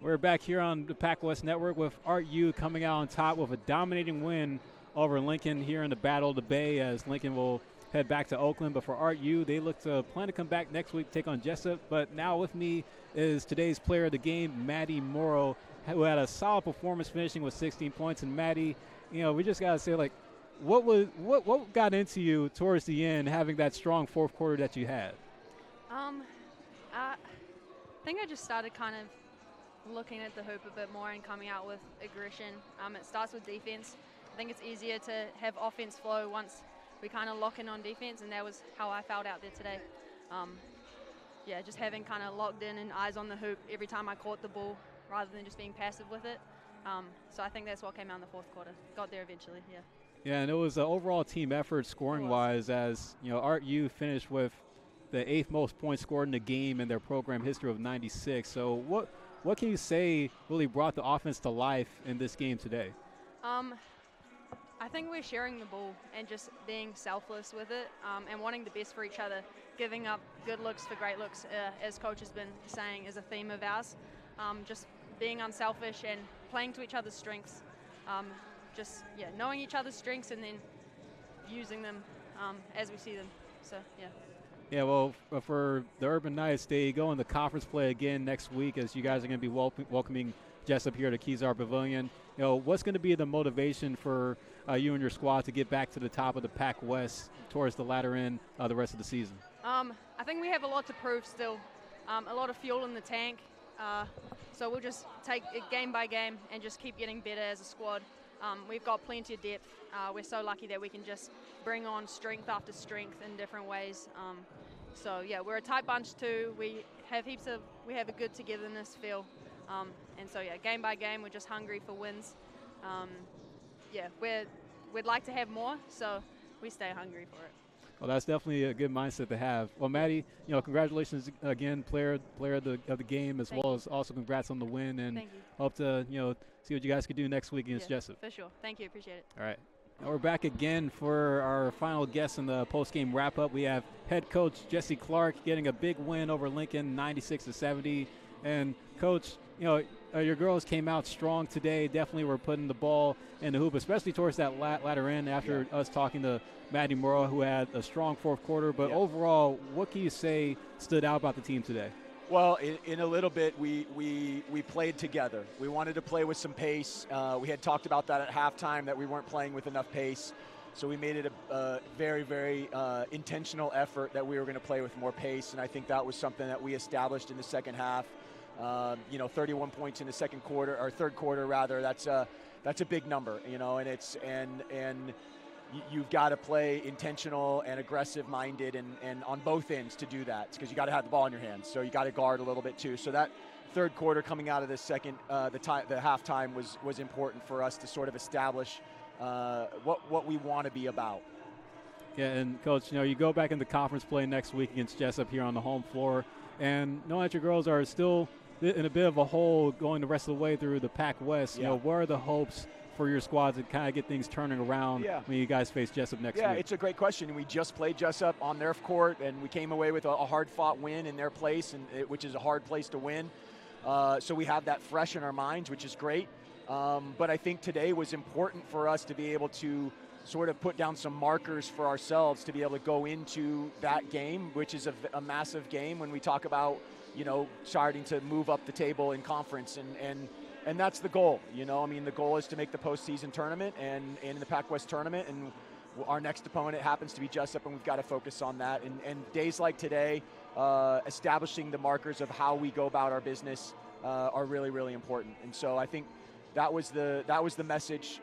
We're back here on the Pac West Network with Art U coming out on top with a dominating win over Lincoln here in the Battle of the Bay as Lincoln will head back to Oakland. But for Art U, they look to plan to come back next week to take on Jessup. But now with me is today's player of the game, Maddie Morrow, who had a solid performance finishing with 16 points. And Maddie, we just got to say, like, what got into you towards the end having that strong fourth quarter that you had? I think I just started kind of looking at the hoop a bit more and coming out with aggression. It starts with defense. I think it's easier to have offense flow once we kind of lock in on defense, and that was how I felt out there today. Just having kind of locked in and eyes on the hoop every time I caught the ball rather than just being passive with it. So I think that's what came out in the fourth quarter. Got there eventually, yeah. Yeah, and it was an overall team effort scoring-wise as, Art U finished with the 8th most points scored in the game in their program history of 96. So what can you say really brought the offense to life in this game today? I think we're sharing the ball and just being selfless with it and wanting the best for each other. Giving up good looks for great looks, as Coach has been saying, is a theme of ours. Just being unselfish and playing to each other's strengths. Knowing each other's strengths and then using them as we see them. So, yeah. Yeah, well, for the Urban Knights, they go in the conference play again next week as you guys are going to be welcoming Jessup here to Kezar Pavilion. What's going to be the motivation for you and your squad to get back to the top of the Pac West towards the latter end of the rest of the season? I think we have a lot to prove still, a lot of fuel in the tank. So we'll just take it game by game and just keep getting better as a squad. We've got plenty of depth. We're so lucky that we can just bring on strength after strength in different ways. We're a tight bunch too. We have a good togetherness feel. Game by game, we're just hungry for wins. We'd like to have more, so we stay hungry for it. Well, that's definitely a good mindset to have. Well, Maddie, congratulations again, player of the game, as well as also congrats on the win, and hope to see what you guys can do next week against Jessup. For sure. Thank you. Appreciate it. All right. Now we're back again for our final guest in the post-game wrap-up. We have head coach Jesse Clark getting a big win over Lincoln, 96-70. And, Coach, your girls came out strong today. Definitely were putting the ball in the hoop, especially towards that latter end after us talking to Maddie Morrow, who had a strong fourth quarter. But overall, what can you say stood out about the team today? Well, in a little bit, we played together. We wanted to play with some pace. We had talked about that at halftime, that we weren't playing with enough pace. So we made it a very, very intentional effort that we were going to play with more pace. And I think that was something that we established in the second half. 31 points in the third quarter rather. That's a big number, and you've got to play intentional and aggressive minded and on both ends to do that, because you got to have the ball in your hands. So you got to guard a little bit too. So that third quarter coming out of the halftime was important for us to sort of establish what we want to be about. Yeah, and Coach, you go back into conference play next week against Jessup here on the home floor, and knowing that your girls are still in a bit of a hole going the rest of the way through the Pac West, what are the hopes for your squad to kind of get things turning around when you guys face Jessup next week? Yeah, it's a great question. We just played Jessup on their court, and we came away with a hard-fought win in their place, which is a hard place to win. So we have that fresh in our minds, which is great. But I think today was important for us to be able to sort of put down some markers for ourselves to be able to go into that game, which is a massive game when we talk about, starting to move up the table in conference. And that's the goal, the goal is to make the postseason tournament and in the Pac West tournament. And our next opponent happens to be Jessup, and we've got to focus on that. And days like today, establishing the markers of how we go about our business are really, really important. And so I think that was the message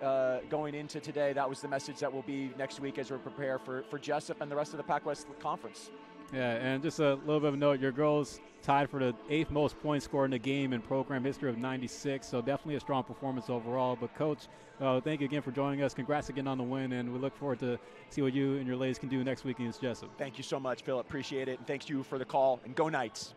going into today. That was the message that will be next week as we prepare for Jessup and the rest of the Pac West Conference. Yeah, and just a little bit of a note, your girls tied for the 8th most points scored in the game in program history of 96, so definitely a strong performance overall. But, Coach, thank you again for joining us. Congrats again on the win, and we look forward to see what you and your ladies can do next week against Jessup. Thank you so much, Philip. Appreciate it, and thanks to you for the call, and go Knights.